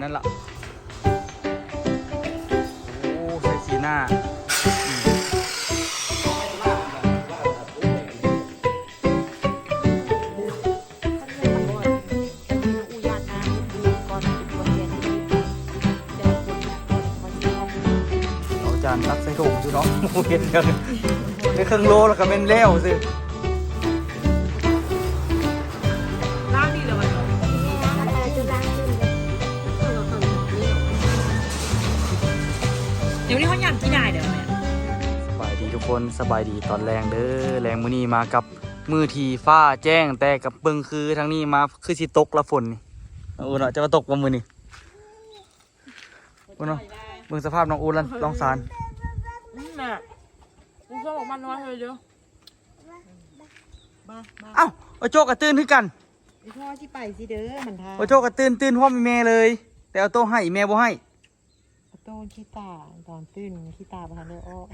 นั่นละโอ้ใส่สีหน้าเอาจานตักใส่ถุงจุน้องโมเห็นกันในเครื่องโลแล้วก็เป็นแล้วสิเดี๋ยวนี้เขาอยากที่ได้เดี๋ยวเนี่ยสบายดีทุกคนสบายดีตอนแรงเด้อแรงมื้อนี้มากับมือทีฟ้าแจ้งแต่กับเบิ่งคือทางนี้มาคือสิตกละฝนนี่น้องอูนจะมาตกว่ามือนี่อูนเนาะเบิ่งสภาพน้องอูนลองสารน่ะมึงก็บอกมันน้อยเลยเดี๋ยวเอ้าโอโจกระตื่นขึ้นกันพ่อที่ไปสิเด้อมันทาโอโจกระตื่นพ่อมีแม่เลยแต่เอาโต้ให้แม่บ่ให้โต้ขี้ตาตอนตื่นขี้ตาพาเลยออก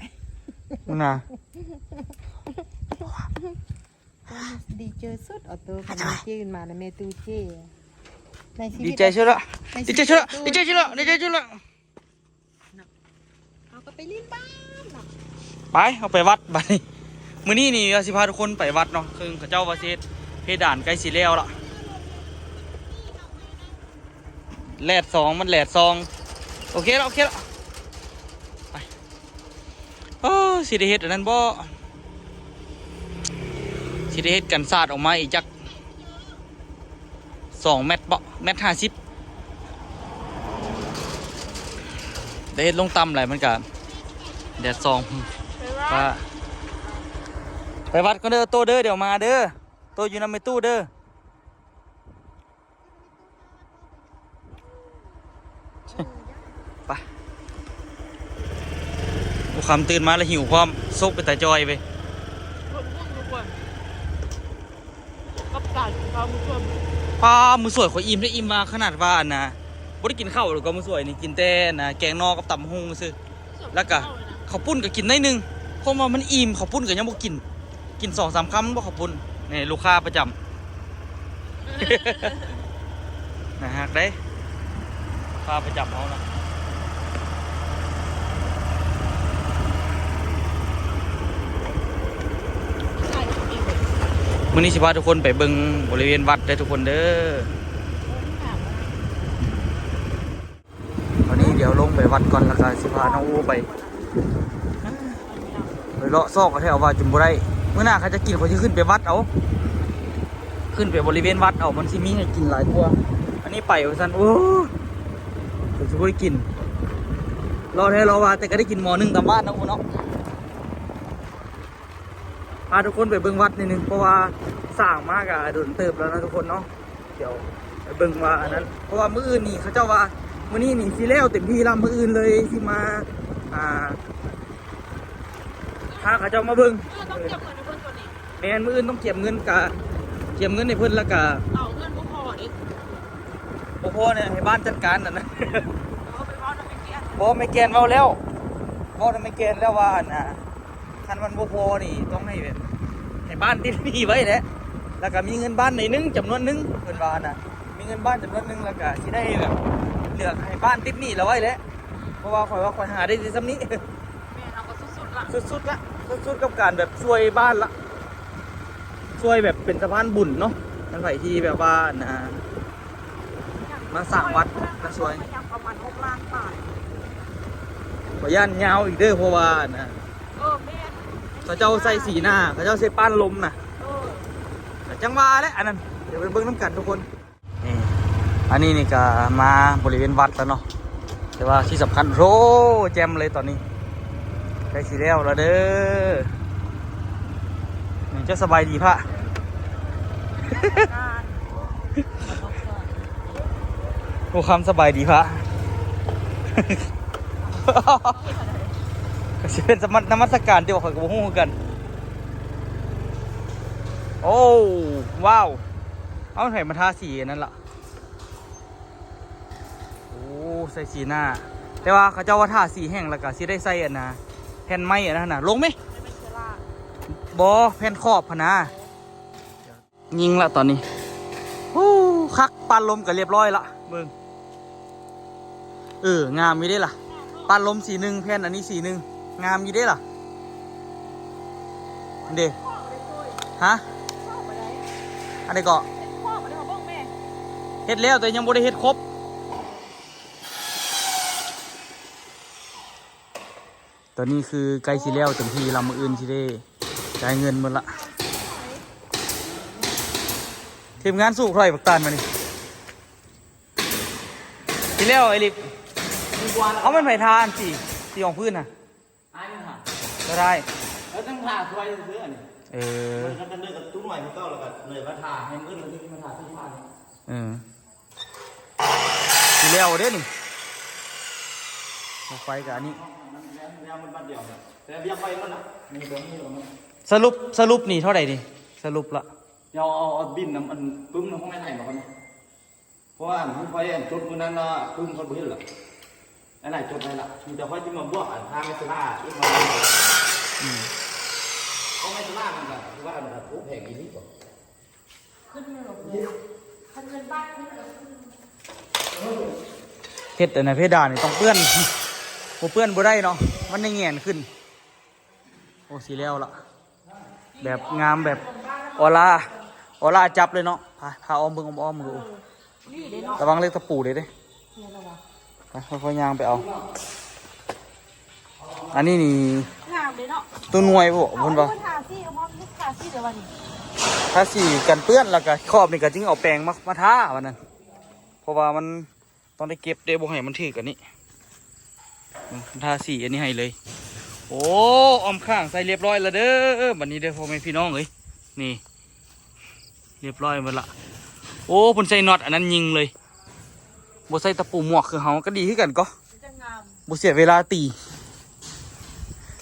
มึงน่ะดีเจอสุดเอาตัวคนจืนมาแล้วแม่ตูเจ้ดีใจเชื่อละดีใจเชื่อดีใจเชื่อดีใจเชื่อละเอาก็ไปเล่นบ้านไปเอาไปวัดบัดนี้มื้อนี้นี่สิพาทุกคนไปวัดเนาะซึ่งเขาเจ้าว่าสิเพดานใกล้สิแล้วล่ะแลดสองมันแลดซองโอเคแล้วไปโอ้สิได้เฮ็ดอันนั้นบ่สิได้เฮ็ดกันศาสตร์ออกมาอีกจัก2 เมตรบ่1.50 เมตรได้เฮ็ดลงต่ำหลายมันก็แดดซองไปวัดก็เด้อโตเด้อเดี๋ยวมาเด้อโตอยู่นำในตู้เด้อไปดูคำตื่นมาแล้วหิวพร้อมซุกไปแต่จอยไปป้ามือสวยขออิ่มได้อิ่มมาขนาดว่าอันนะบ่ได้กินข้าวหรือก็มือสวยนี่กินแต่นะแกงนอกับตำหุงซื้อแล้วก็ข้าวปุ้นก็กินได้นึงเพราะว่ามันอิ่มข้าวปุ้นก็ยังบ่กิน2-3 คำบ่ข้าวปุ้นนี่ลูกค้าประจำ นะฮะได้พาไปจับเขานะมื้อนี้สิพาทุกคนไปเบิ่งบริเวณวัดได้ทุกคนเด้อตอนนี้เดี๋ยวลงไปวัดก่อนแล้วก็สิพาน้องอูไปเลาะซอกก็แถวว่าจุมบุไรเมื่อหน้าเขาจะกินเขาจะขึ้นไปวัดเอาขึ้นไปบริเวณวัดเอามันสิมีให้กินหลายตัวอันนี้ไปว่าซั่นโอ้ผมจะได้กินรอแท้รอว่าแต่ก็ได้กินหม้อนึงตามบ้านนะอูเนาะพาทุกคนไปเบิ่งวัดนิดนึงเพราะว่าสร้างมากอะโดนเติบแล้วนะทุกคนเนาะเดี๋ยวไปเบิ่งว่าอันนั้นเพราะว่ามื้ออื่นนี่เขาเจ้าว่ามื้อนี้นี่สิแล้วเต็มที่แล้วมื้ออื่นเลยสิมาถ้าเขาเจ้ามาเบิ่งแม่นมื้ออื่นต้องเก็บเงินในเพิ่นแล้วก็เอาเงินพอดิพ่อเนี่ยให้บ้านจัดการนั่นนะบ่ไม่แกนเว้าแล้วบ่ทำไม่แกนแล้วว่าน่ะคันมันบ่พอนี่ต้องให้บ้านที่นี่ไว้แหละแล้วก็มีเงินบ้านในนึงจำนวนนึงเพิ่นว่าน่ะมีเงินบ้านจำนวนนึงแล้วก็สิได้แบบเลือกให้บ้านติดหนี้แล้วไว้แหละเพราะว่าข่อยหาได้ที่ซ้ำนี้แม่เราก็สุดๆละสุดกับการแบบช่วยบ้านละช่วยแบบเป็นสะพานบุญเนาะท่านไผที่แบบว่าน่ะมาสร้างวัดก็ช่วยประมาณ6 ล้านบาทขอย่านยาวอีกเด้อเพราะว่าน่ะแม่เขาเจ้าใส่สีหน้าเขาเจ้าใส่ป้านลมน่ะจังหวะแล้วอันนั้นเดี๋ยวไปเบิ่งน้ำกันทุกคนนี่อันนี้นี่ก็มาบริเวณวัดแล้วเนาะแต่ว่าที่สำคัญโรแจมเลยตอนนี้ใกล้สีแล้วเด้อนี่จะสบายดีพระโอ้คำสบายดีพระก็จะเป็นนมัสการที่ว่าเขากับหูกันโอ้ว้าวเอาไหนมาทาสีนั่นล่ะโอ้ใส่สีหน้าแต่ว่าเขาเจ้าว่าทาสีแห้งแล้วก็สิได้ใส่อันนะแผ่นไม้อันนั้นนะลงไหมบอแผ่นขอบพนะยิงละตอนนี้โอ้คักปานลมก็เรียบร้อยละมึง งามอยู่ได้ล่ะปานลมสีหนึ่งแผ่นอันนี้สีหนึ่งงามอยู่ได้ล่ะเด้ฮะอันนี้ก็เฮ็ดแล้วแต่ยังบ่ได้เฮ็ดครบตอนนี้คือใกล้สิแล้วเต็มที่ลำมืออื่นสิได้จ่ายเงินหมดละทีมงานสู้ใครปักตานมานี่สิแล้วไอ้ลิกเอามันไผ่ทานสีของพื้นน่ะก็ได้แล้วต้องผ่าซอยซื้ออันนี้มันจะเดินกับตู้หน่วยมันก็แล้วก็เลยมาถ่าให้มืดมันที่มาถ่าที่ผ่านสิแล้วเด้นี่ไฟกับอันนี้แล้วมันบัดเดียวแต่เบี้ยไฟมันอ่ะมีตัวนี้ตัวนี้สรุปนี่เท่าไหร่นี่สรุปละเดี๋ยวเอาบินน้ำมันปึ้มน้ำห้องไม่ไหนมาคนเพราะว่ามันไฟจุดมือนั้นละปึ้มคนเบี้ยหรอไอ้ไหนจุดไหนละมีแต่ไฟที่มันบวกทางไม่สลาอีกมาก็ไม่สลามันแบบว่ามันแบบโอ้แพงอีนี่ก่อนขึ้นเงินหรอขึ้นเงินบ้านขึ้นเฮ็ดแต่ในเพดานนี่ต้องเปื้อนบ่เปื้อนบ่ได้เนาะมันได้แง่นขึ้นโอ้สีแล้วล่ะแบบงามแบบออร่าจับเลยเนาะพาอ้อมเบิ่งอ้อมดูระวังเล็กตะปูเลยเด้ไปค่อยๆย่างไปเอาอันนี้นี่งามเลยเนาะตัวหน่วยบ่เพิ่นว่าทาสีเอาทาสีเดี๋ยววันนี้ทาสีกันเปื้อนแล้วก็ครอบนี่ก็จึงเอาแปรงมาทาวันนั้นเพราะว่ามันต้องได้เก็บได้บ่ให้มันถึกอันนี้ทาสีอันนี้ให้เลยโอ้อ้อมข้างใส่เรียบร้อยแล้วเด้อบัดนี้เด้อพ่อแม่พี่น้องเอ้ยนี่เรียบร้อยหมดละโอ้เพิ่นใส่น็อตอันนั้นยิงเลยบ่ใส่ตะปูหมวกคือเฮาก็ดีขึ้นกันก็บ่เสียเวลาตี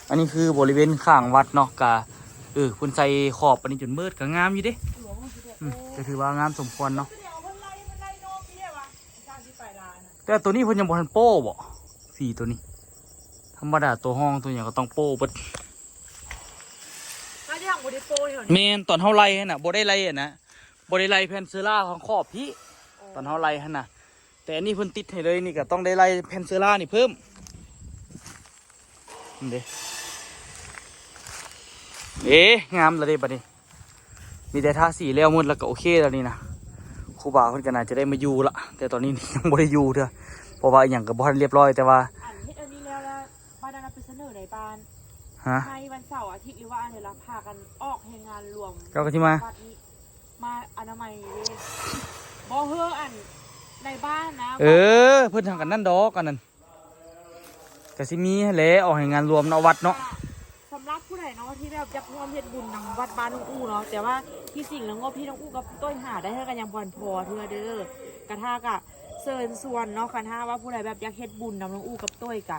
อันนี้คือบริเวณข้างวัดเนาะกะเพิ่นใส่ขอบอันนี้จนมืดก็งามอยู่เด้ก็ถือว่างามสมควรเนาะแต่ตัวนี้เพิ่นยังบ่ทันโป้บ่สีตัวนี้ธรรมดาตัวห้องตัวอย่างก็ต้องโป้เบิดถ้าอย่างบ่ได้โป้เท่านี้แม่นตอนเฮาไล่หั่นน่ะบ่ได้ไล่อ่ะนะบ่ได้ไล่แผ่นเซล่าของขอบพี่ตอนเฮาไล่หั่นน่ะแต่อันนี้เพิ่นติดให้เลยนี่ก็ต้องได้ไล่แผ่นเซล่านี่เพิ่มนี่เด้งามแล้วเด้บัดนี้มีแต่ทาสีแล้วหมดแล้วก็โอเคแล้วนี่นะครูบาเพิ่นก็น่าจะได้มาอยู่ละแต่ตอนนี้ยังบ่ได้อยู่เด้อเพราะว่าหยังก็บ่ทันเรียบร้อยแต่ว่าเฮ็ดอันนี้แล้วบ้านนั้นไปเสนอในบ้านในวันเสาร์อาทิตย์หรือว่าอันเดี๋ยวเราพากันออกให้งานรวมเจ้าก็ที่มาอนามัยบ่เฮืออันในบ้านนะเพิ่นทางกันนั่นดอกกันนั่นก็สิมีแหละออกให้งานรวมเนาะวัดเนาะสำหรับผู้ใดเนาะที่แบบอยากร่วมเฮ็ดบุญนำวัดบ้านน้องอู้เนาะแต่ว่าที่สิ่งแล้วงบพี่น้องอู้กับต้อยหาได้เท่ากันยังบ่พอเทื่อเด้อกระทากะเชิญชวนเนาะคันถ้าว่าผู้ใดแบบอยากเฮ็ดบุญนำน้องอู้กับต้อยกะ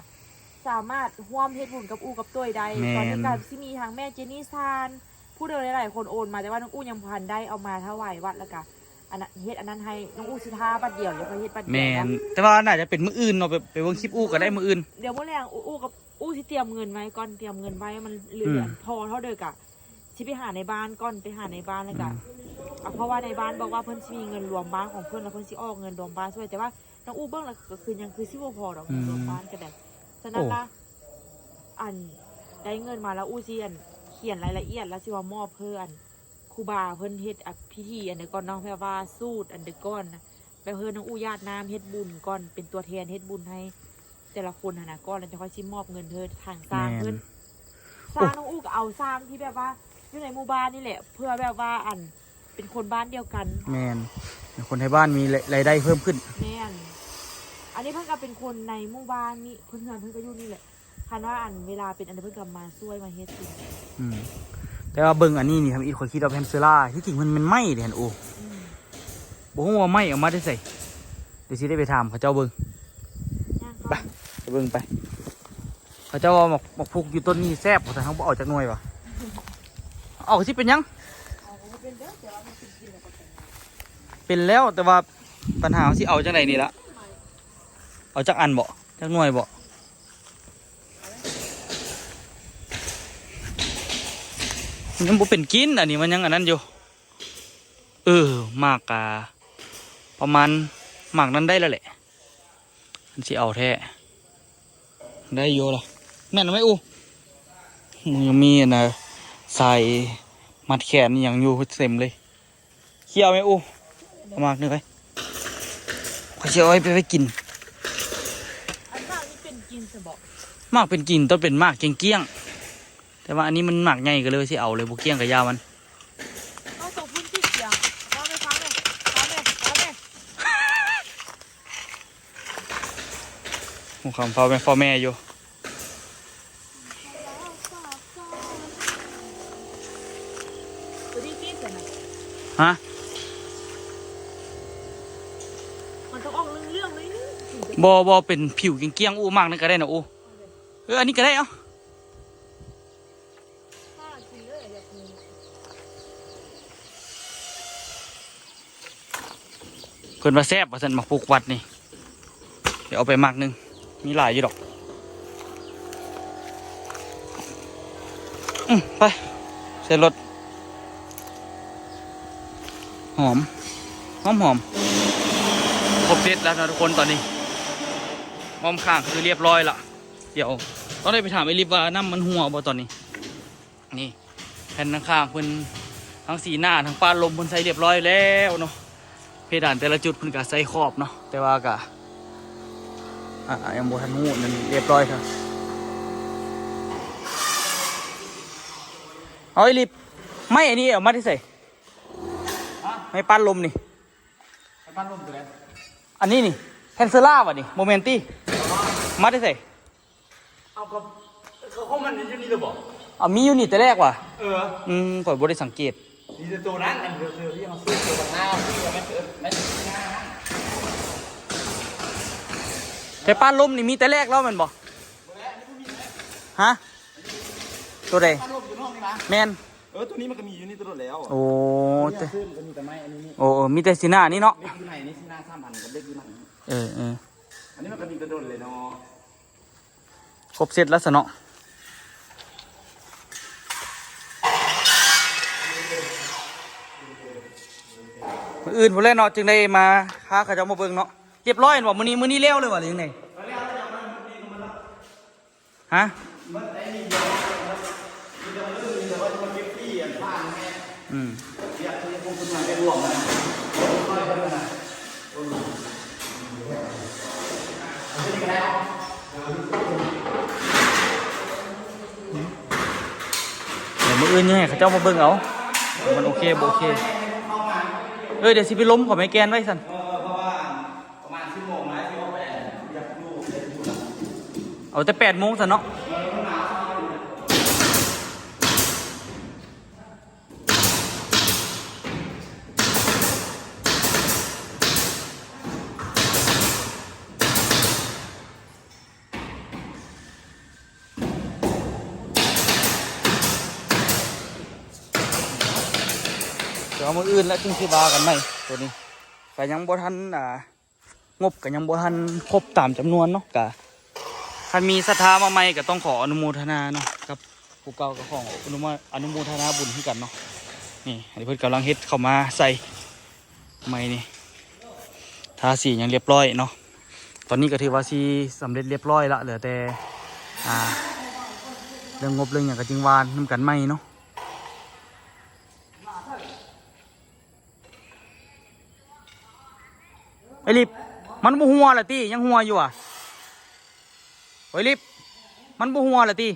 สามารถร่วมเฮ็ดบุญกับอู้กับต้อยได้ตอนนี้ก็สิมีทางแม่เจนี่ซานผู้ใดหลายๆคนโอนมาแต่ว่าน้องอู้ยังพันได้เอามาถวายวัดแล้วก็อันนั้นเฮ็ดอันนั้นให้น้องอู้สิท่าบัดเดียวอย่าไปเฮ็ดบัดเดียวแม่นแต่ว่าน่าจะเป็นมื้ออื่นเนาะไปเบิ่งคลิปอู้ก็ได้มื้ออื่นเดี๋ยวมื้อแลงอู้กับอู้สิเตรียมเงินไว้ก่อนเตรียมเงินไว้มันเหลือพอเท่าเดิมกะสิไปหาในบ้านก่อนไปหาในบ้านแล้วกะเพราะว่าในบ้านบอกว่าเพิ่นสิมีเงินรวมบ้านของเพิ่นแล้วเพิ่นสิออกเงินรวมบ้านด้วยแต่ว่าน้องอู้เบิ่งแล้วก็คือยังคือสิบ่พอดอกเงินรวมบ้านก็ได้ฉะนั้นล่ะอันได้เงินมาแล้วอู้สิเขียนรายละเอียดแล้วสิว่ามอบเพิ่นครูบาเพิ่นเฮ็ดพิธีอันเดียวก่อนเนาะแปลว่าสูตรอันเดียวก่อนไปเพิ่นน้องอู้ญาติน้ำเฮ็ดบุญก่อนเป็นตัวแทนเฮ็ดบุญให้แต่ละคนนะก้อนแล้วจะค่อยชิมมอบเงินเธอทางสร้างเงินสร้างน้องอู้ก็เอาสร้างที่แบบว่าอยู่ในหมู่บ้านนี่แหละเพื่อแบบว่าเป็นคนบ้านเดียวกันแม่นคนในบ้านมีรายได้เพิ่มขึ้นแม่นอันนี้เพิ่งก็เป็นคนในหมู่บ้านนี่เพื่อนก็อยู่นี่แหละคันว่าเวลาเป็นเพิ่งกลับมาช่วยมาเฮ็ดจริงแต่ว่าเบิ่งอันนี้นี่ทำอีกคนคิดว่าแพนเซล่าที่จริงมันไหม้เดี๋ยวโอ้บอกว่าไหม้ออกมาได้ใส่เดี๋ยวสิได้ไปถามเขาเจ้าเบิ่งไปเบิ่งไปเขาเจ้าว่าหมกพุกอยู่ต้นนี้แซ่บแต่เขาบอกออกจากหน่วยวะออกสิเป็นยังเป็นแล้วแต่ว่าปัญหาสิเอาจากไหนนี่ละเอาจากอันบ่จากหน่วยบ่ยังบ่เป็นกินอันนี้มันยังอันนั้นอยู่มากประมาณหมากนั้นได้แล้วแหละ มันสิเอาแท้ได้โยหรอแม่นไหมอูมันยังมีนะใส่มัดแขนอย่างอยู่เต็มเลยเคี่ยวไหมอูเอามากนึงไปขอเชี่ยวไปกิน อันนั้นนี่เป็นกินสบอก มากเป็นกินต้องเป็นมากเกี้ยงๆแต่ว่าอันนี้มันมากใหญ่ก็เลยสิเอาเลยบุเกี้ยงกับยามัน ต้องส่งพื้นที่เสียงฟ้าไหมฟ้าไหมฟ้าไหมฟ้าไหม หูคำฟ้าแม่ฟ้าแม่อยู่ ตัวนี้กินเสร็จไหม ฮะ มันต้องออกเรื่องๆเลยนี่ บอเป็นผิวเกี้ยงๆอู้มากนั่นก็ได้นะอู้อันนี้ก็ได้เอ้า ถ้ากินเลยแบบนี้ เพิ่นมาแซ่บว่าสันมาปลูกวัดนี่เดี๋ยวเอาไปมากนึงมีหลายอยู่ดอกไปใส่รถหอมครบเสร็จแล้วนะทุกคนตอนนี้มอมข้างคือเรียบร้อยละเดี๋ยวต้องได้ไปถามไอ้ลิฟว่าน้ำมันหัวบ่ตอนนี้นี่แผ่นข้างๆเพิ่นทั้งสีหน้าทั้งปานลมเพิ่นใส่เรียบร้อยแล้วเนาะเพดานแต่ละจุดเพิ่นก็ใส่ขอบเนาะแต่ว่าก็ยังบ่ทันหูนั่นเรียบร้อยครับเอาไอ้ลิฟไม่อันนี้เอามาที่ใส่ไม่ปานลมนี่ ไปบ้านร่มตัวไหน อันนี้นี่แคนเซล่าวะนี่โมเมนตี้มาได้ใส่ เอากับเขามันอยู่นี่หรือเปล่า เอามีอยู่นี่แต่แรกว่ะ ข่อยบ่ได้สังเกต นี่จะตัวนั้นอันเดียวที่เขาซื้อตัวหน้าที่ว่าไม่หน้า แต่ป้านลมนี่มีแต่แรกแล้วแมันบ่ฮะตัวใด บ้านร่มอยู่นอกนี่นะ แมน ตัวนี้มันก็มีอยู่นี่ตัวแล้ว โอ้ แต่ แต่ ซื้อมันก็มีแต่ไม้อันนี้นี่ โอ้มีแต่สีหน้านี่เนาะ เล็กอยู่ไหนนี่ที่หน้า3,000กับเล็กอยู่ไหน เออ อันนี้มันก็มีกระโดดเลยเนาะ ครบเสร็จแล้วสะเนาะมื้ออื่นพุ่นแหละเนาะจึงได้มาหาเขาเจ้ามาเบิ่งเนาะเรียบร้อยเห็นบ่มื้อนี้แล้วเลยว่ะหรือยังไงฮะ อืมเดี๋ยวมืออื่นยังไงเขาเจ้ามาเบิ่งเอามันโอเคบ่โอเคเดี๋ยวสิไปล้มขอไม่แกนไว้สัน เพราะว่าประมาณ10 โมงนะที่ว่าไปอยากดู เอาแต่8 โมงสันเนาะเดี๋ยวมืออื่นแล้วจึงสิบากันไหมตัวนี้ก็ยังบ่ทันงบก็ยังบ่ทันครบตามจำนวนเนาะก็คันมีศรัทธามาใหม่ก็ต้องขออนุโมทนาเนาะกับผู้เก่ากับของอนุโมทนาบุญให้กันเนาะนี่อันนี้เพิ่นกำลังเฮ็ดเข้ามาใส่ใหม่นี่ทาสียังเรียบร้อยเนาะตอนนี้ก็ถือว่าสีสำเร็จเรียบร้อยละเหลือแต่เรื่องงบเรื่องอย่างก็จึงวานนำกันใหม่เนาะไอ้ลิบมันบ่หัวละตียังหัวอยู่อ่ะไอ้ลิบมันบ่หัวละตี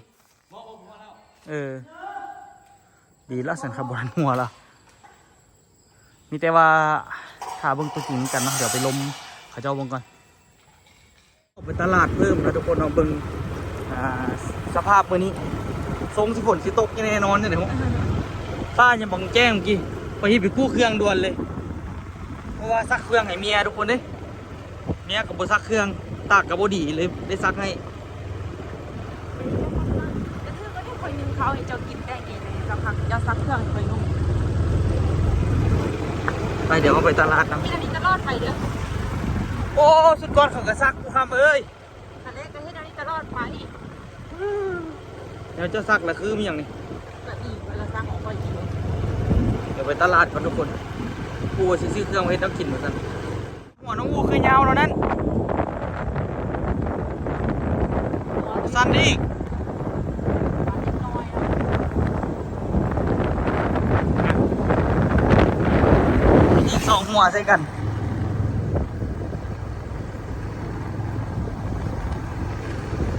ดีละสันขับบรันหัวละมีแต่ว่าถ้าเบิ่งตัวจริงกันเนาะเดี๋ยวไปล้มเขาเจ้าเบิ่งก่อนไปตลาดเพิ่มนะทุกคนเอาเบิ่งสภาพมื้อนี้ทรงสิฝนสิตกแน่นอนเนี่ยเดี๋ยวป้ายังบังแจ้งเมื่อกี้ไปที่ไปกู้เครื่องด่วนเลยเพราะว่าซักเครื่องให้เมียทุกคนเด้เมียกับบซักเครื่องตากกับบดีเลยได้ซักให้ แต่เธอก็ได้คอยนึงเขาให้เจ้ากินได้เองเลยสักพักเจ้าซักเครื่องคอยนุ่ม ไปเดี๋ยวเอาไปตลาดนะ ที่อันนี้จะรอดไปเด้อ โอ้สุดก้อนเขาก็ซักกูคำเอ้ย ทะเลก็ให้อันนี้จะรอดไป เดี๋ยวเจ้าซักละคือมีอย่างนี้ แบบนี้เวลาซักของคอยกิน เดี๋ยวไปตลาดก่อนทุกคนกูสิซื้อเครื่องไว้ให้ต้องกินเหมือนกันหัวน้องอูคือยาวแล้วนั้น สั้นได้อีก บ้านเล็กน้อยเนาะ อีกสองหัวใส่กัน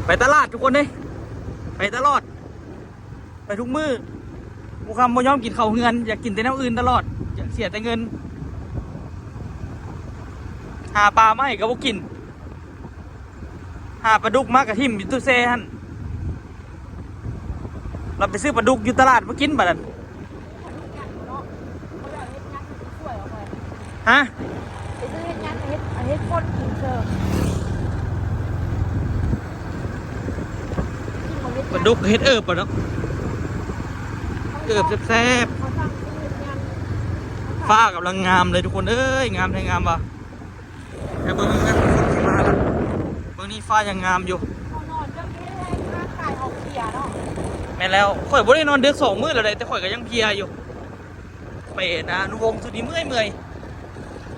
ไปตลาดทุกคนเลยไปตลอดไปทุกมื้อบุคำบ่ยอมกินข้าวเฮือนอยากกินแต่แนวอื่นตลอดอยากเสียแต่เงินหาปลาไม่ก็บ่กินหาปลาดุกมากกับทิมอยู่ตู้เซฮันเราไปซื้อปลาดุกอยู่ตลาดมากินบัดนั้นฮะ ไปซื้อเฮ็ดยันเฮ็ดคนกินเชิง ปลาดุกเฮ็ดเอิบปะเนาะเอิบแซ่บ เขาสั่งซื้อเฮ็ดยัน ๆฟ้ากำลังงามเลยทุกคนเอ้ยงามแท้งามว่ะแต่เบิ่งนี่นะคนที่มาแล้วเบิ่งนี่ฟ้ายังงามอยู่ เขานอนจังเฮ็ดให้ร่างกายออกเพลียเนาะ แม่นแล้วข่อยบ่ได้นอนเดือกสองมื้อแล้วได้แต่ข่อยก็ยังเพลียอยู่ไปนะนุวงศ์สุดนี้เมื่อย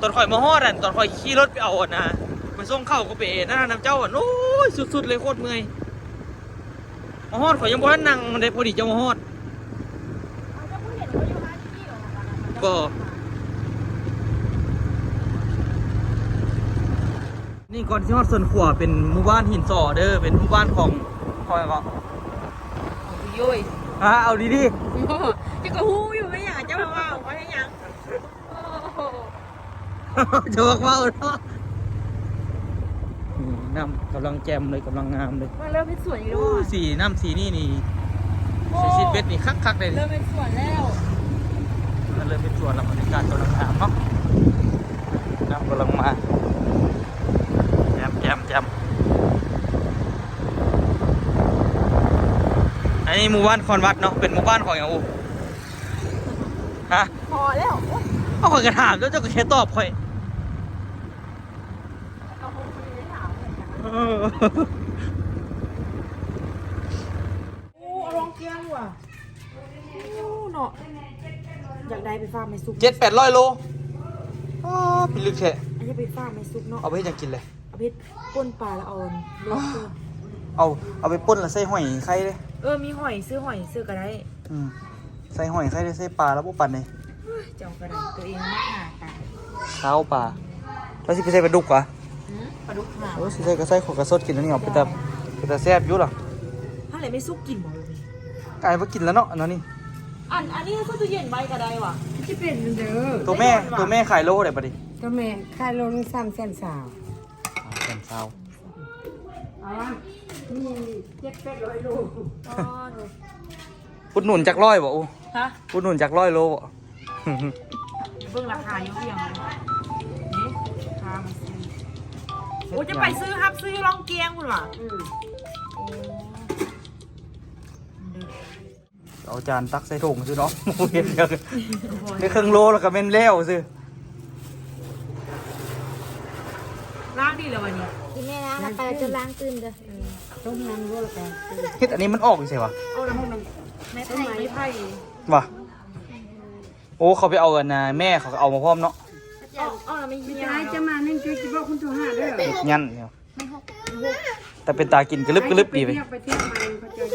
ตอนข่อยมาฮอดตอนข่อยขี่รถไปเอานะไปส่งเข้าก็ไปนั่นน้ำเจ้าโอ้ยสุดๆเลยโคตรเมื่อยมาฮอดข่อยยังบ่ทันนั่งมันได้พอดีจะมาฮอด เขาจะเพิ่งเห็นเขาอยู่ร้านที่ออกมา บ่นี่ก่อนที่ฮอดส่วนขวาเป็นหมู่บ้านหินสอเด้อเป็นหมู่บ้านของข่อยก็ ยุ้ย เอาดี จะกระหู้อยู่ไม่อยากจะมาว่าว่าให้ยัง ๆ จะบอกว่าเนาะนี่น้ำกำลังแจ่มเลยกำลังงามเลย มันเริ่มเป็นสวนอยู่ โอ้ แล้ว สีน้ำสีนี่สีซีดเบ็ดนี่คักๆเลย เริ่มเป็นสวนแล้ว มันเลยเป็นสวนแล้วบรรยากาศกำลังงามเนาะน้ำกำลังมาแจ่มอันนี้หมู่บ้านคอนวัดเนาะเป็นหมู่บ้านของอย่างอูฮะ พอแล้ว เอาข่อยกระถามแล้วเจ้าก็แค่ตอบข่อย เราคงไม่ได้ถามเลย เออ โอ้เอาลองเกียงว่ะโอ้เนาะอยากได้ไปฟาร์มไม่ซุป 700-800 โลอ๋อเป็นลึกแค่ อันนี้ไปฟาร์มไม่ซุปเนาะ เอาไปให้จังกินเลย เอาไปป่นปลาแล้วเอาลวกเกลือ เอาไปป่นแล้วใส่หอยไข่เลย มีหอยซื้อก็ได้ ใส่หอยไข่เลยใส่ปลาแล้วพวกปันเลย เจ้าก็ได้ตัวเองมาหาปลา ข้าวปลาแล้วสิไปใส่ปลาดุกวะ ปลาดุกหา โอ้สิใส่ก็ใส่ขอกระสดกินแล้วนี่เอาไปแต่แซ่บอยู่หรอ ถ้าไหนไม่ซุปกินหมดเลย กลายมากินแล้วเนาะอันนั้นนี่ อันนี้ก็ตู้เย็นไว้ก็ได้ว่ะ จะเป็นเด้อ ตัวแม่ขายโลเท่าไหร่ปะดิ ก็แม่ค่ายโลนึง300,000 เป็นซาว เอาล่ะนี่700 โล อ๋อดู อุดหนุนจากร้อยบ่อู ฮะ อุดหนุนจาก100 โลบ่ เบิ่งราคาเยอะเพียงเลยนี่ราคามาซื้อโอ้จะไปซื้อครับซื้อลองเกียงคุณว่ะโอ้ เอาจานตักใส่ถุงซื้อเนาะ เห็นจังได้ครึ่งโลแล้วก็แม่นแล้วซื้อ ล้างดีเลยวันนี้ กินแม่นะแล้วไปจะล้างตื่นเด้อ ต้มน้ำรั่วแล้วกัน เฮ็ดอันนี้มันออกอยู่ใช่ปะ เอาแล้วให้มันไม่ไผ่ ว่ะโอ้เขาไปเอากันนะแม่เขาก็เอามาพร้อมเนาะ เอาแล้วไม่เหี่ยว ยายจะมานึ่งคือคิดว่าคุณโทรหาเด้อ ยันเนี่ยแต่เป็นตากินกระลึบกระลึบดีไป ไปเที่ยวมาเขาเจอ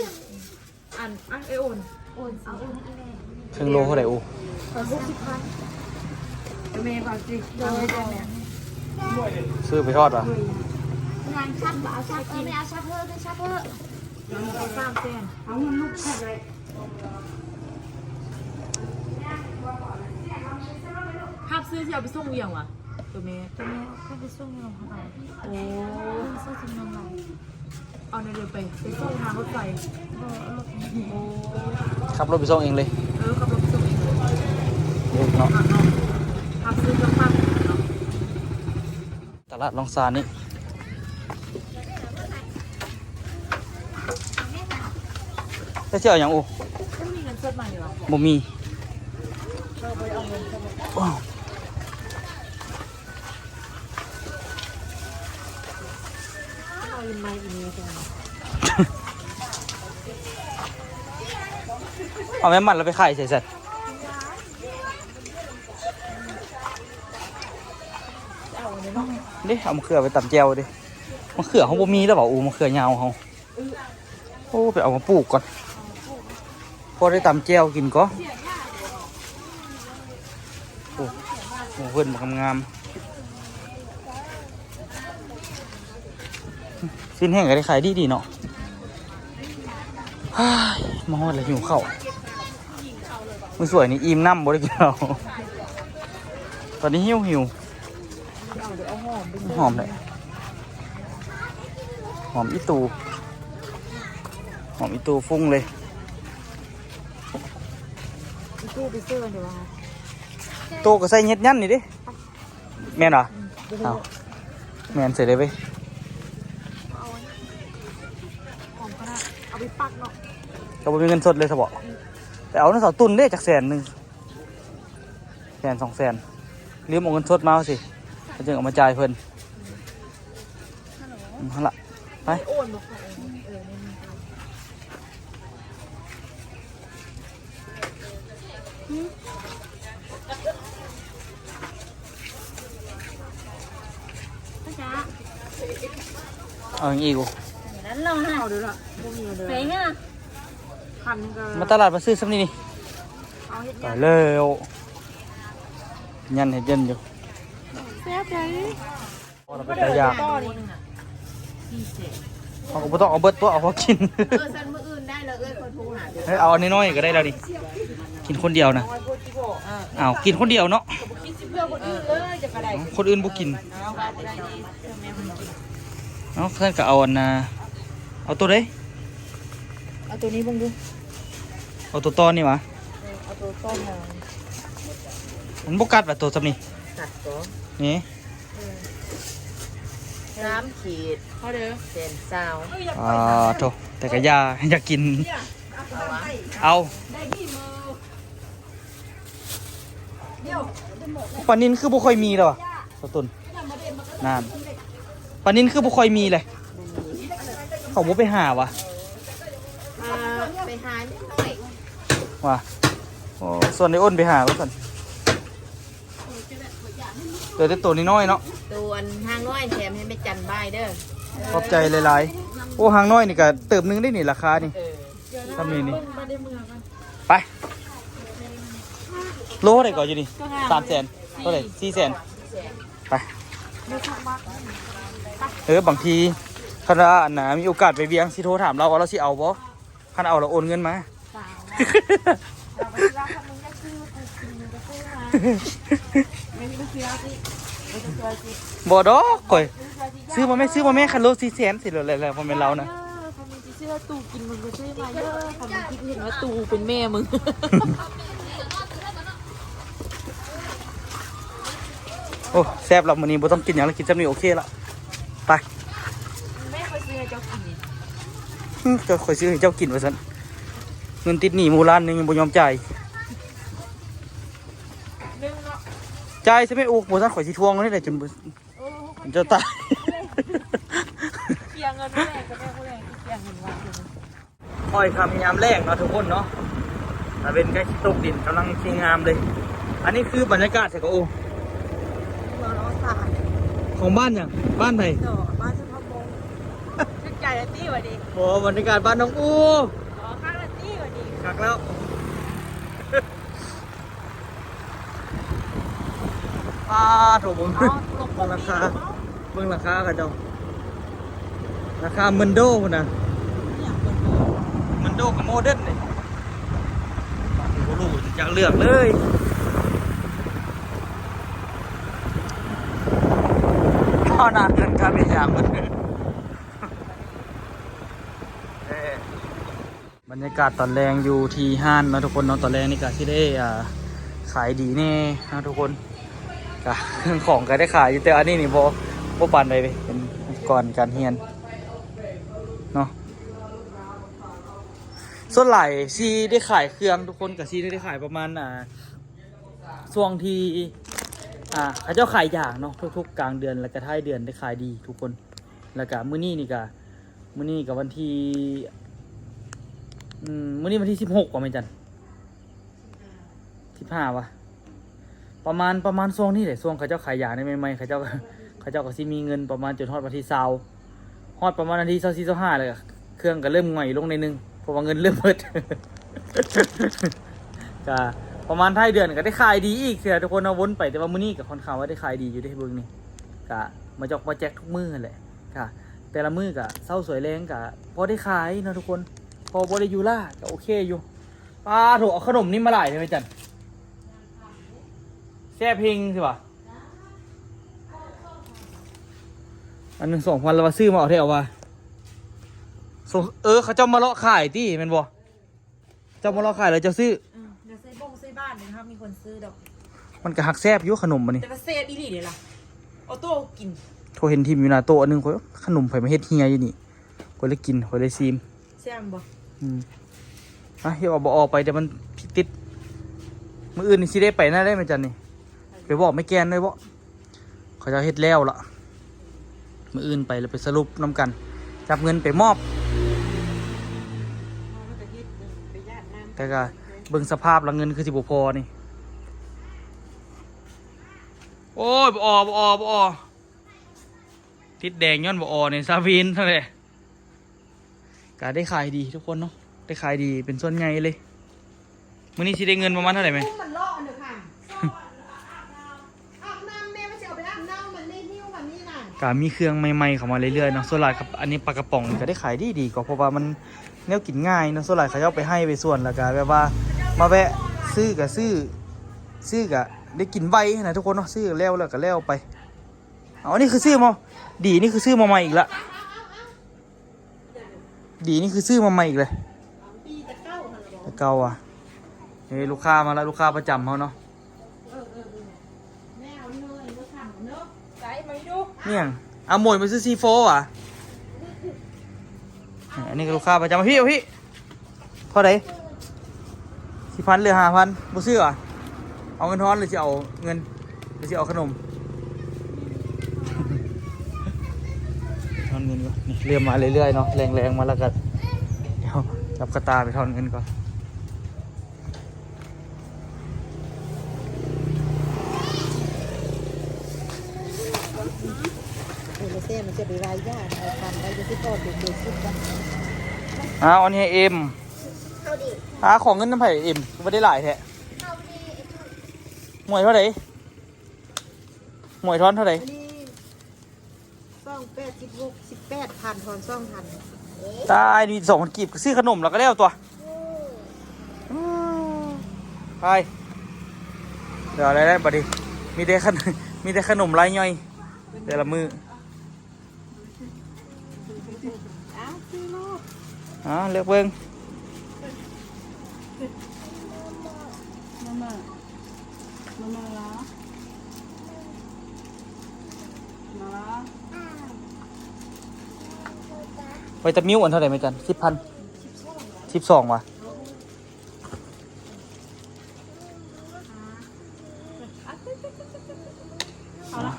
อันไอโอน โอนเอาให้แม่ ครึ่งโลเท่าไหร่อู แม่บอกสิเอาให้ได้แม่ ซื้อไปทอดป่ะ งานชักบ่เอาชักไม่เอาชักเพิ่มไม่ชักเพิ่ม เอาสามเส้น เอาเงินลูกแค่ไหน ภาพซื้อที่เอาไปส่งเวียงว่ะตัวเมย์ ตัวแม่ก็ไปส่งโรงพยาบาล โอ้ ส่งจำนวนเรา เอาในเรือไปส่งทางรถไฟ เอารถ โอ้ ขับรถไปส่งเองเลย ขับรถไปส่งเองเลย เด็กเนาะ ภาพซื้อก็ภาพเนาะ ตลาดลองซานนี่ได้เชื่ออย่างอู ไม่มีเงินสดมาอยู่หรอ บ่มี เราไปเอาเงินสด ว้าว เอาอินไมอินเนจัง เอาแม่มันแล้วไปขายใส่เสร็จดิเอามะเขือไปตำแจวดิมะเขือเขาบ่มีแล้วเปล่าอูมะเขือยาวเขา โอ้ไปเอามาปลูกก่อนพอได้ตำแจ่วกินก็โอ้โหเพิ่นมางามๆสิ้นแห้งก็ได้ขายดีเนาะมาฮอดเลยหิวข้าวมือสวยนี่อิ่มน้ำบ่ได้กินเราตอนนี้หิวหอมเลยหอมอีตูฟุ้งเลย ตู้ไปซื้อกันเดี๋ยวว่า โตก็ใส่เฮ็ดยันนี่ดิแม่นเหรอเอาแม่นเสร็จเลยเว้ย ของคณะเอาไปปักเนาะ ก็บ่มีเงินสดเลยซะบ่แต่เอาน้ำเสาตุนเด้จาก100,000 100,000 200,000ลืมเอาเงินสดมาสิแล้วจึงเอามาจ่ายเพิ่นนั่นล่ะไป โอนบอกเขาจ้า เอาอย่างอีกกู นั้นเราให้ เอาเดี๋ยวละพวกนี้เดี๋ยว เฟ้งอ่ะ พันก็ มาตลาดมาซื้อซ้ำนี่ เอาเฮ็ด ไป ยา แล้วยันเฮ็ดยันอยู่ แซ่บใจ พอเราไปตายาก ต่อนี่ เขาก็บ่ต้องเอาเบิดตัวเอาพอกิน สันมืออื่นได้เลยคนโทรหา เฮ้ยเอาอันน้อยๆก็ได้แล้วดิกินคนเดียวนะอ้าวกินคนเดียวเนาะ คิดสิเพื่อคนอื่นเลยจะกระได คนอื่นบ่กิน เอาไปได้ดีเพื่อแม่คนกิน เนาะเพื่อนก็เอาอันเอาตัวเด้ เอาตัวนี้เบิ่งดู เอาตัวตอนนี่หวะ เอาตัวต้นมา มันบ่กัดว่าตัวซ้ำนี่ ตัดตัว นี่ 3 ขีด เขาเด้อ เส้นซาว โถแต่ก็อยากกินเอาปลานินคือบ่ค่อยมีแล้วอะสตุนนานปลานินคือบ่ค่อยมีเลยเขาบ่ไปหาวะ ไปหานิดหน่อย ว่ะโอ้ส่วนในอ้นไปหาก็สั่นเดี๋ยวแต่ตัวน้อยๆเนาะ ตัวทางน้อยแถมให้แม่จันบายเด้อ ขอบใจหลายๆโอ้หางน้อยนี่ก็เติมนึงได้นี่ราคานี่ทำนี่นี่ไปโลเท่าไหร่ก่อนอยู่นี่300,000เท่าไหร่400,000ไปบางทีคณะอันน่ะมีโอกาสไปเวียงสิโทรถามเราว่าเราสิเอาบ่คันเอาเราโอนเงินมา เราไปซื้อร้านทำมึงจะซื้อกูกินมึงจะซื้อมาไม่มีซื้อสิไม่ต้องซื้อสิ บ่ดอกข่อยซื้อมาแม่คันโล400,000สิเลยแล้วบ่แม่นเรานะ คำมึงจะซื้อตู่กินมึงก็ซื้อมาเยอะคำมึงคิดเห็นว่าตู่เป็นแม่มึง โอ้แซ่บแล้วมื้อนี้บ่ต้องกินหยังแล้วกินซ้ำนี่โอเคละไป แม่เคยซื้อให้เจ้ากิน ก็ข่อยซื้อให้เจ้ากินว่าซั่นเงินติดหนี้หมู่ล้านหนึงยังบ่ยอมจ่าย นึ่งเนาะ จ่ายใช่ไหมอูบ่ทันข่อยสิทวงนี่แหละจนมันจะตาย เพียงเงินแม่ก็แม่ผู้แรงเพียงเงินวันเดียว ค่อยคำยามแรกเนาะทุกคนเนาะตะเวนใกล้สิตกดินกำลังชิงงามเลย อันนี้คือบรรยากาศใช่ก็โอ เราเราสาด ของบ้านอย่างบ้านไหน ต่อบ้านเฉพาะมงชุดใจละตี้วันดี โอ้บรรยากาศบ้านน้องอู อ๋อข้างละตี้วันดี คักแล้ว โถบุ้ง เอาลง เบิ่งราคาเบิ่งราคากันเจ้าราคามันโดพุ่นนะมันโดกับโมเดิร์นเลยโอ้โหจะเลือกเลยข้าวหน้าเกินการเป็นอย่างมันบรรยากาศตอนแรงอยู่ที่ห้านนะทุกคนเนาะตอนแรงนี่ก็ที่ได้ขายดีแน่นะทุกคนก็เครื่องของก็ได้ขายอยู่แต่อันนี้นี่บ่ปานใดไปเป็นก่อนการเฮียนเนาะส่วนหลายซีได้ขายเครื่องทุกคนกับซีได้ขายประมาณช่วงที่เขาเจ้าขายอย่างเนาะทุกๆกลางเดือนแล้วก็ท้ายเดือนได้ขายดีทุกคนแล้วก็มื้อนี้กับวันที่มื้อนี้วันที่16กว่าไหมจัน15วะประมาณช่วงนี้แหละช่วงเขาเจ้าขายอย่างในใหม่ๆเขาเจ้าก็สิมีเงินประมาณจนฮอดวันที่20ฮอดประมาณวันที่24 25เลย เครื่องก็เริ่มหง่อยลงในนึงเพราะว่าเงินเริ่มหมด ก็ประมาณท้ายเดือนก็ได้ขายดีอีกเสียทุกคนเอาวนไปแต่ว่ามื้อนี้ก็ค่อนข้างว่าได้ขายดีอยู่ได้เบิ่งนี่ก็มาจอกมาแจกทุกมื้อนั่นแหละก็แต่ละมื้อก็เศร้าสวยแรงก็พอได้ขายเนาะทุกคนพอบ่ได้อยู่ล่าก็โอเคอยู่ป้าโถเอาขนมนี่มาหลายได้ไหมจันแซ่บพิงสิวะอันหนึ่ง2,000แล้วว่าซื้อมาเอาเท่าว่าส่งเขาเจ้ามาเลาะขายที่แม่นบ่เจ้ามาเลาะขายแล้วเจ้าซื้อ เดี๋ยวซื้อบ้านเนี่ยนะครับมีคนซื้อดอก มันก็หักแซ่บอยู่ขนมมันนี่ แต่ว่าเซฟอีหลีเดี๋ยวล่ะออโต้กิน โทรเห็นทีมอยู่หน้าโต๊ะอันหนึงข่อยขนมไผมาเฮ็ดเฮียอยู่นี่ข่อยเลยกินข่อยเลยซีม แซ่บบ่ เฮียเอาบ่ออกไปแต่มันติดมื้ออื่นนี่สิได้ไปน่าได้ไหมจันนี่ไปบอกไม่แกนเลยบ่เขาจะเฮ็ดแล้วล่ะมื้ออื่นไปแล้วไปสรุปนํกันจับเงินไปมอบแต่ก็เบิ่งสภาพแล้วเงินคือสิบ่พอนี่โอ้ยบ่ออติดแดงย้อนบ่ออนี่ซาวินเท่าไหร่ก็ได้ขายดีทุกคนเนาะได้ขายดีเป็นส่วนใหญ่เลยมื้อนี้สิได้เงินประมาณเท่าไหร่ไหม มันเลาะอันเดียวค่ะอาบน้ำแม่ไม่ใช่เอาไปอาบน้ำมันไม่หิ้วแบบนี้น่ะ ก็มีเครื่องใหม่ๆเข้ามาเรื่อยๆเนาะส่วนหลายครับอันนี้ปลากระป๋องนี่ก็ได้ขายดีก็เพราะว่ามันแนวกินง่ายเนาะส่วนหลายเขาจะเอาไปให้ไปส่วนแล้วก็แบบว่ามาแวะซื้อก็ได้กินไวนะทุกคนเนาะซื้อแล้วก็แล้วไปเอาอันนี้คือซื้อมาดีนี่คือซื้อมาใหม่อีกละดีนี่คือซื้อมาใหม่อีกเลยแต่เก่าอ่ะนี่ลูกค้ามาแล้วลูกค้าประจำเขาเนาะ แม่เอาเนยมาทำเนอะ ใส่มาดู เนี่ยเอาหมวยมาซื้อซีโฟอ่ะอันนี้ก็ลูกค้าประจำพี่เอาพี่เท่าไหร่4,000เหลือ5,000บ่ซื้ออ่ะเอาเงินทอนหรือจะเอาเงินหรือจะเอาขนมทอนเงินก่อนนี่เริ่มมาเรื่อยๆเนาะแรงๆมาแล้วกันเดี๋ยวจับกระตาไปทอนเงินก่อน ไม่ใช่มันจะไปรายญาติเอาทำได้จะที่พ่อเด็กๆสุดกัน อันนี้เอ็มของเงินน้ำไผ่เอ็มไม่ได้หลายแท้หมวยเท่าไหร่หมวยทอนเท่าไหร่ อันนี้18 ทอน2,000 ตายมี2,000กีบซื้อขนมแล้วก็แล้วตัวไปเดี๋ยวอะไรได้บัดดิมีแต่ขนมไรย่อยแต่ละมือเลือกเบิ้งไปตะมิ้วอันเท่าไหร่ไหมจัน10,000 12ว่ะ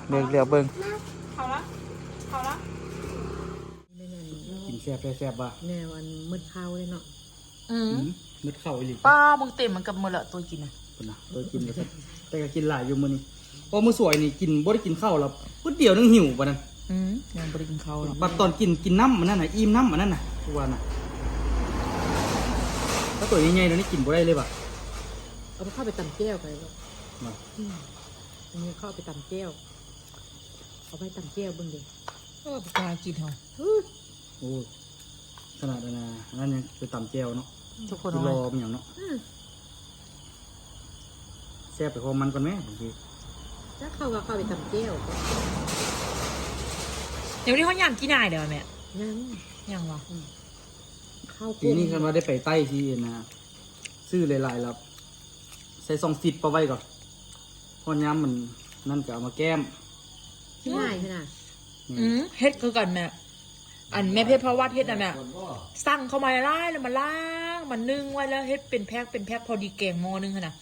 เลือกเบิ้ง เขาละ กินแซ่บบ่ะ แนวอันมืดเข้าเลยเนาะ มืดเข่าอีหลี ป้ามึงเต็มมันกับมือละตัวกินอ่ะ คนน่ะตัวกินก็แต่ก็กินหลายอยู่มื้อนี้พอมื้อสวยนี่กินบ่ได้กินข้าวแล้วพุดเดียวนึงหิวปะนั่น ยังบริกินเขาหรอก บัดตอนกินน้ำมันนั่นน่ะอิ่มน้ำมันนั่นน่ะทุกวันน่ะถ้าตัวใหญ่ๆนั่นนี่กินบ่ได้เลยบ่ะ เอาไปเข้าไปตำแก้วไปแล้ว มา อันนี้เข้าไปตำแก้วเอาไปตำแก้วเบิ่งดิ ปลากินเหรอ โอ้ยขนาดนั้นนะนั่นยังไปตำแจ่วเนาะ ทุกคน กิ เอา โล ไว้ มันอย่างเนาะแซ่บไปพอมันก่อนไหมบางที ถ้าเข้าก็เข้าไปตำแก้ว เดี๋ยวนี้เขาย่างกี่นายเดี๋ยวแม่ ยัง ย่างวะ เข้า ปีนี้คันว่าได้ไปใต้ที่นะซื้อหลายๆแล้วใส่2 10ไปไว้ก่อนพอย้ำมันนั่นก็เอามาแก้ม ที่ง่ายขนาด เฮ็ดคือกันแม่อันแม่เพชรพระวัดเฮ็ดนะแม่สั่งเข้ามาไล่แล้วมาล้างมันนึ่งไว้แล้วเฮ็ดเป็นแพ็คพอดีแกงหม้อนึงขนาด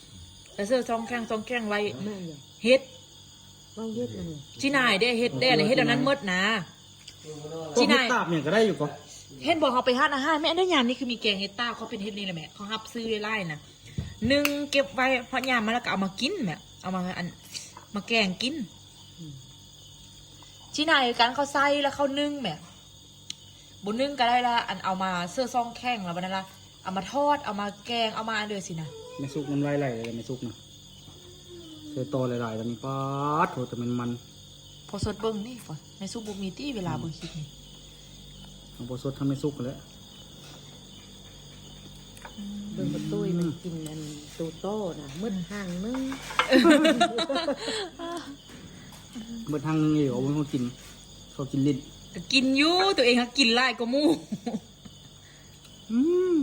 แล้วเสื้อซองแข้งไว้ แม่นเลย เฮ็ด เราเย็ดมัน จีนายได้เฮ็ดได้อันเฮ็ดอันนั้นหมดนะ พวกเห็ดตาบเนี่ยก็ได้อยู่ก่อน เฮ็ดบอกเขาไปห้านอาหารแม่ได้ยามนี่คือมีแกงเฮ็ดต้าเขาเป็นเฮ็ดนี่แหละแม่เขารับซื้อไล่นะนึ่งเก็บไว้พอยามมาแล้วก็เอามากินแม่เอามามาแกงกินจีนายกันเขาใส่แล้วเขานึ่งแม่ บุญนึ่งก็ได้ละอันเอามาเสื้อซองแข้งแล้วบัดนั้นละเอามาทอดเอามาแกงเอามาอันเดียวสินะ ไม่ซุกน้ำลายไหลเลยไม่ซุกนะเจอโตหลายๆตอนนี้ป๊าดโถแต่มัน พอสดเบิ้งนี่ฝนในซุปบุกมีตี้เวลาเบิ้งคลิปนี่ เอาโบสดทำไม่ซุกกันแล้ว เบิ่งประตุ้ยมันกินอันตูโต้น่ะมืดห่างมึง เมื่อทางนึงเลยเอาไว้เขากินเขากินลิ้น ก็กินอยู่ตัวเองก็กินไล่ก็มู่ อืม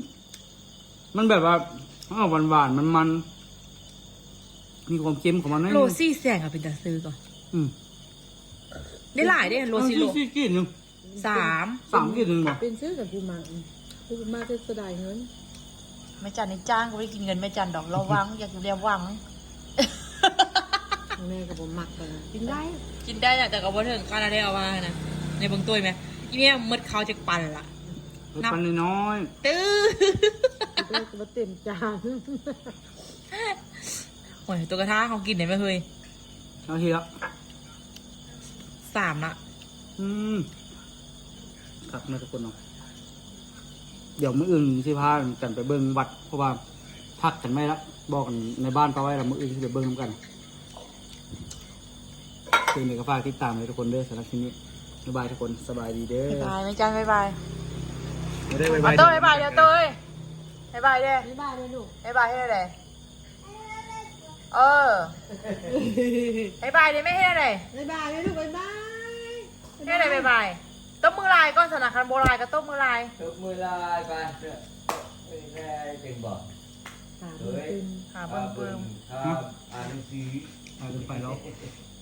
มันแบบว่าหวานมันมีความเค็มของมันนะ โลซี่แสงอะเป็นตาซื้อก่อน อืม ได้หลายได้โลซี่โล สี่กินหนึ่ง 3 3 กินหนึ่งบ่ เป็นซื้อกับกูมาจะเสียดายเงิน แม่จันในจ้างก็ไม่ได้กินเงินแม่จันดอกเราวังอยากอยู่เรียบวัง แม่กับผมมักกันกินได้ กินได้นะแต่ก็บ่ถึงขนาดได้เอามานะในเบางตัวไหมอีเนี่ยมืดเขาจะปั่นละ รสปันน้อย ตื้อ ได้ก็เต็มจาน โอ้ยตัวกระทะเขากินได้ไหมเฮ้ย ๆเอาทีละ 3ละ ครับนะทุกคนเนาะเดี๋ยวมื้ออื่นสิพากันไปเบิ่งวัดเพราะว่าพักกันไม่ละบอกกันในบ้านไปไว้แล้วมื้ออื่นสิไปเบิ่งนำกันคืนนี้ก็ฝากติดตามเลยทุกคนเด้อสำหรับคลิปนี้บ๊ายบายทุกคนสบายดีเด้อ บ๊ายบายแม่จันบ๊ายบาย ไม่ได้บ๊าย เอา บาย เต้ยบ๊ายบายเดี๋ยวเต้ยบ๊ายบายเด้ ไม่บ้าเลยลูก บ๊ายบายให้ได้เลยเออบ๊ายบายเดี๋ยวไม่ให้ได้เลย ไม่บ้าเลยลูกบ๊ายบาย ให้ได้บ๊ายบายต้มมือลายก็สนับคันโบราณก็ต้มมือลาย ยกมือลายไปแม่เก่งบอก หาเงิน หาเบิ่ง ครับอ่านหนังสือ ไปกันไปแล้ว เ